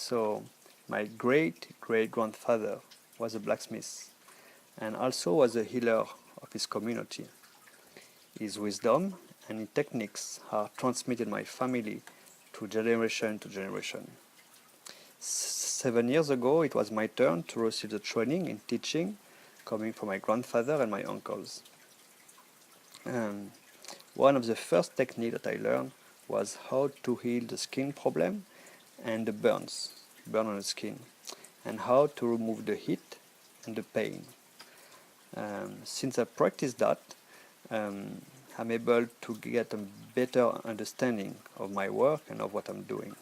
So my great-great-grandfather was a blacksmith and also was a healer of his community. His wisdom and his techniques are transmitted in my family to generation. 7 years ago, it was my turn to receive the training in teaching coming from my grandfather and my uncles. One of the first techniques that I learned was how to heal the skin problem and the burn on the skin, and how to remove the heat and the pain. Since I practiced that, I'm able to get a better understanding of my work and of what I'm doing.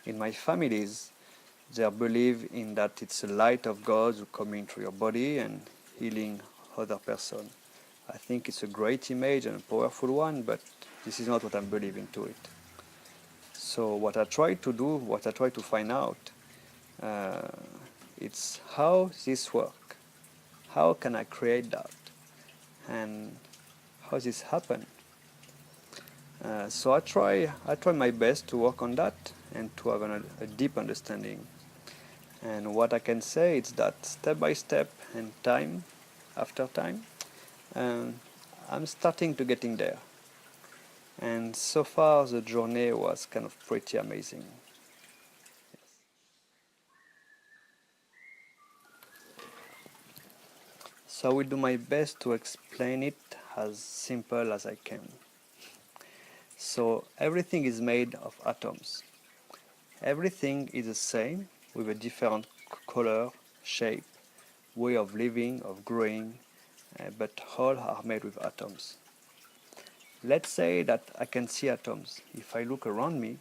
In my families, they believe in that it's the light of God who coming through your body and healing other person. I think it's a great image and a powerful one, but this is not what I'm believing to it. So what I try to find out, it's how this work. How can I create that? And how this happen? So I try my best to work on that and to have a deep understanding. And what I can say is that step by step and time after time, I'm starting to getting there. And so far the journey was kind of pretty amazing. So I will do my best to explain it as simple as I can. So everything is made of atoms. Everything is the same with a different color, shape, way of living, of growing, but all are made with atoms. Let's say that I can see atoms. If I look around me,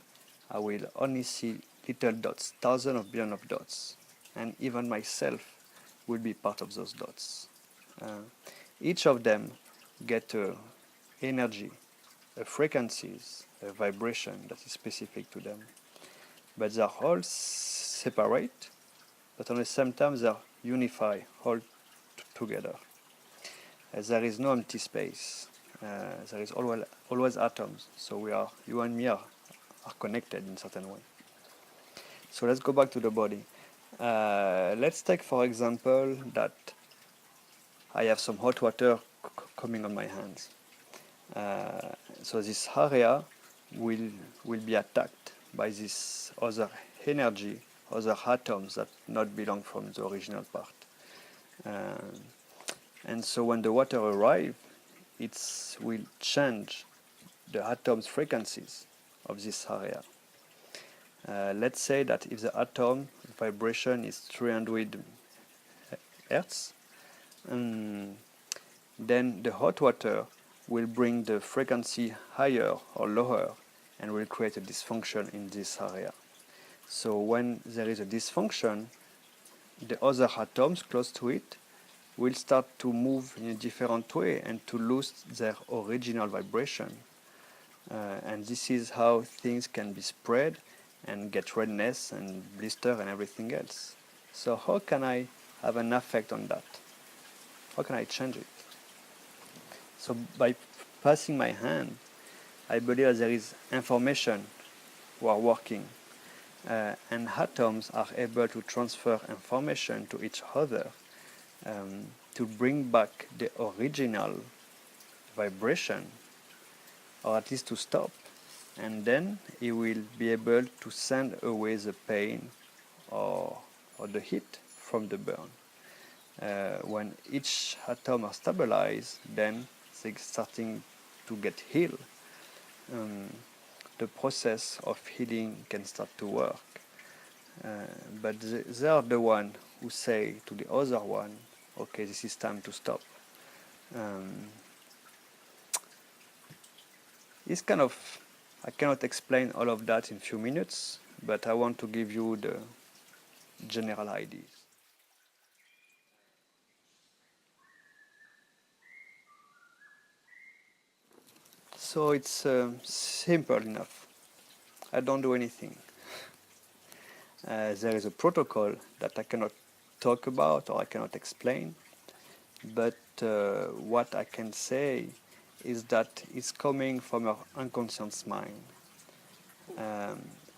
I will only see little dots, thousands of billions of dots, and even myself will be part of those dots. Each of them get energy, frequencies, a vibration that is specific to them. But they are all separate, but at the same time they are unified all together. There is no empty space. There is always atoms. So you and me are connected in a certain way. So let's go back to the body. Let's take for example that I have some hot water coming on my hands. So this area will be attacked by this other energy, other atoms that not belong from the original part. And so when the water arrives, it will change the atom's frequencies of this area. Let's say that if the atom vibration is 300 Hertz, then the hot water will bring the frequency higher or lower and will create a dysfunction in this area. So when there is a dysfunction, the other atoms close to it will start to move in a different way and to lose their original vibration. And this is how things can be spread and get redness and blister and everything else. So how can I have an effect on that? How can I change it? So by passing my hand, I believe that there is information who are working, and atoms are able to transfer information to each other to bring back the original vibration, or at least to stop, and then it will be able to send away the pain or the heat from the burn. When each atom are stabilized, then they're starting to get healed. The process of healing can start to work. But they are the one who say to the other one, okay, this is time to stop. It's kind of, I cannot explain all of that in a few minutes, but I want to give you the general ideas. So it's simple enough. I don't do anything. There is a protocol that I cannot talk about or I cannot explain, but what I can say is that it's coming from your unconscious mind.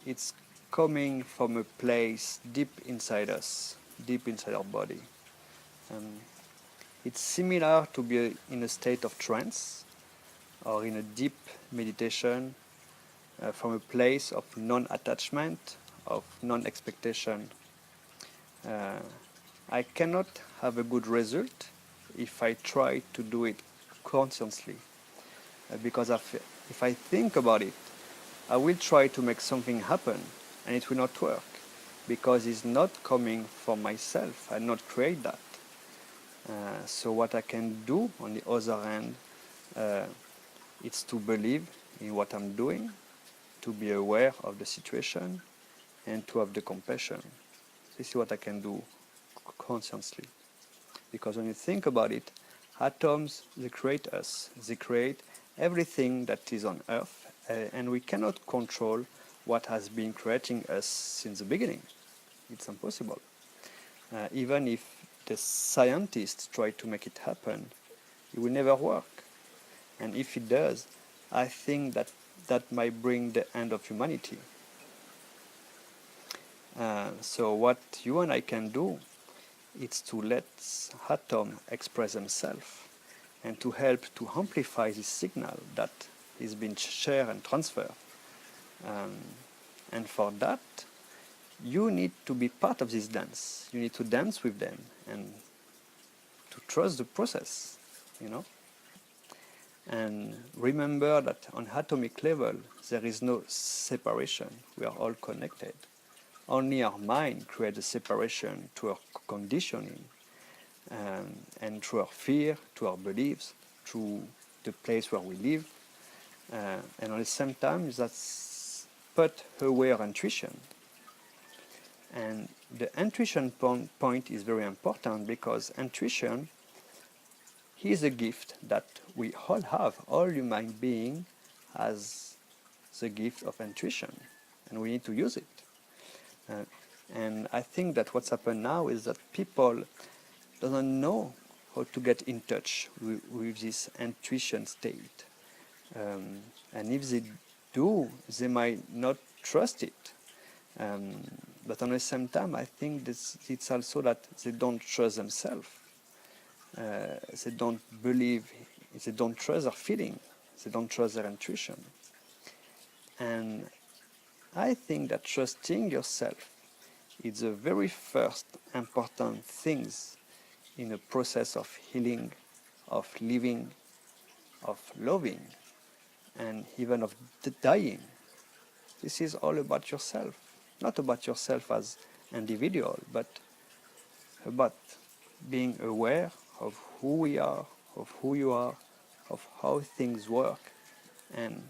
It's coming from a place deep inside us, deep inside our body. It's similar to be in a state of trance or in a deep meditation from a place of non-attachment, of non-expectation. I cannot have a good result if I try to do it consciously, because if I think about it, I will try to make something happen and it will not work because it's not coming from myself. I not create that. So what I can do on the other hand, it's to believe in what I'm doing, to be aware of the situation, and to have the compassion. This is what I can do consciously. Because when you think about it, atoms, they create us. They create everything that is on Earth, and we cannot control what has been creating us since the beginning. It's impossible. Even if the scientists try to make it happen, it will never work. And if it does, I think that might bring the end of humanity. So what you and I can do is to let atom express themselves and to help to amplify this signal that is being shared and transferred. And for that, you need to be part of this dance. You need to dance with them and to trust the process, you know. And remember that on atomic level, there is no separation. We are all connected. Only our mind creates a separation to our conditioning and through our fear, to our beliefs, through the place where we live. And at the same time, that's put away our intuition. And the intuition point is very important because intuition is a gift that we all have. All human being has the gift of intuition, and we need to use it. And I think that what's happened now is that people don't know how to get in touch with this intuition state. And if they do, they might not trust it. But at the same time, I think it's also that they don't trust themselves. They don't believe, they don't trust their feeling, they don't trust their intuition. And I think that trusting yourself is the very first important things in the process of healing, of living, of loving, and even of dying. This is all about yourself, not about yourself as individual, but about being aware of who we are, of who you are, of how things work, and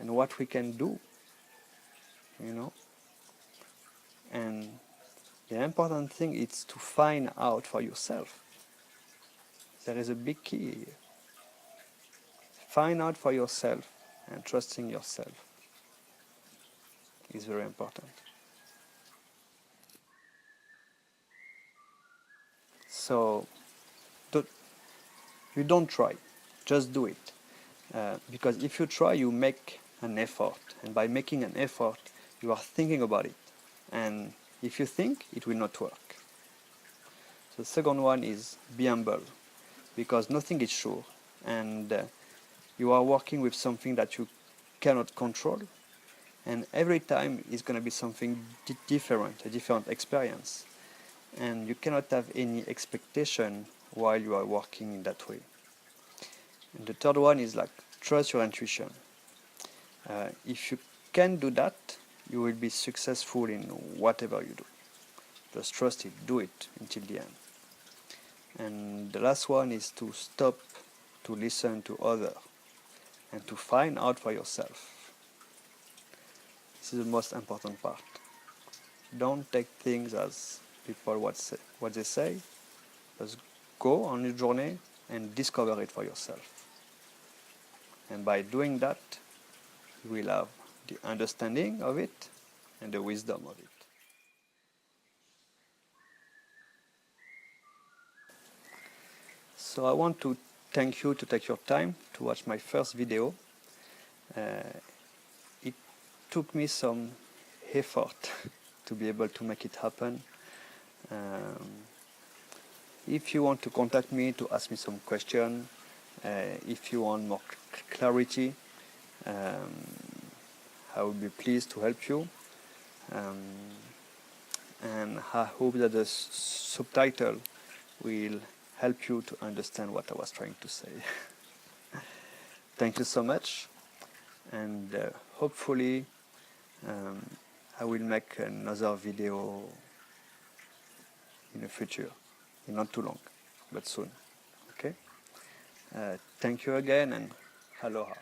what we can do, you know. And the important thing is to find out for yourself. There is a big key here. Find out for yourself, and trusting yourself is very important. So you don't try, just do it. Because if you try, you make an effort, and by making an effort, you are thinking about it. And if you think, it will not work. The second one is be humble, because nothing is sure, and you are working with something that you cannot control, and every time is going to be something different, a different experience, and you cannot have any expectation while you are working in that way. And the third one is like trust your intuition. If you can do that, you will be successful in whatever you do. Just trust it, do it until the end. And the last one is to stop to listen to others and to find out for yourself. This is the most important part. Don't take things as people what they say. Just go on your journey and discover it for yourself. And by doing that, you will have the understanding of it and the wisdom of it. So I want to thank you to take your time to watch my first video. It took me some effort to be able to make it happen. If you want to contact me to ask me some question, if you want more clarity, I will be pleased to help you. And I hope that the subtitle will help you to understand what I was trying to say. Thank you so much, and hopefully I will make another video in the future, not too long, but soon. Okay? Thank you again, and aloha.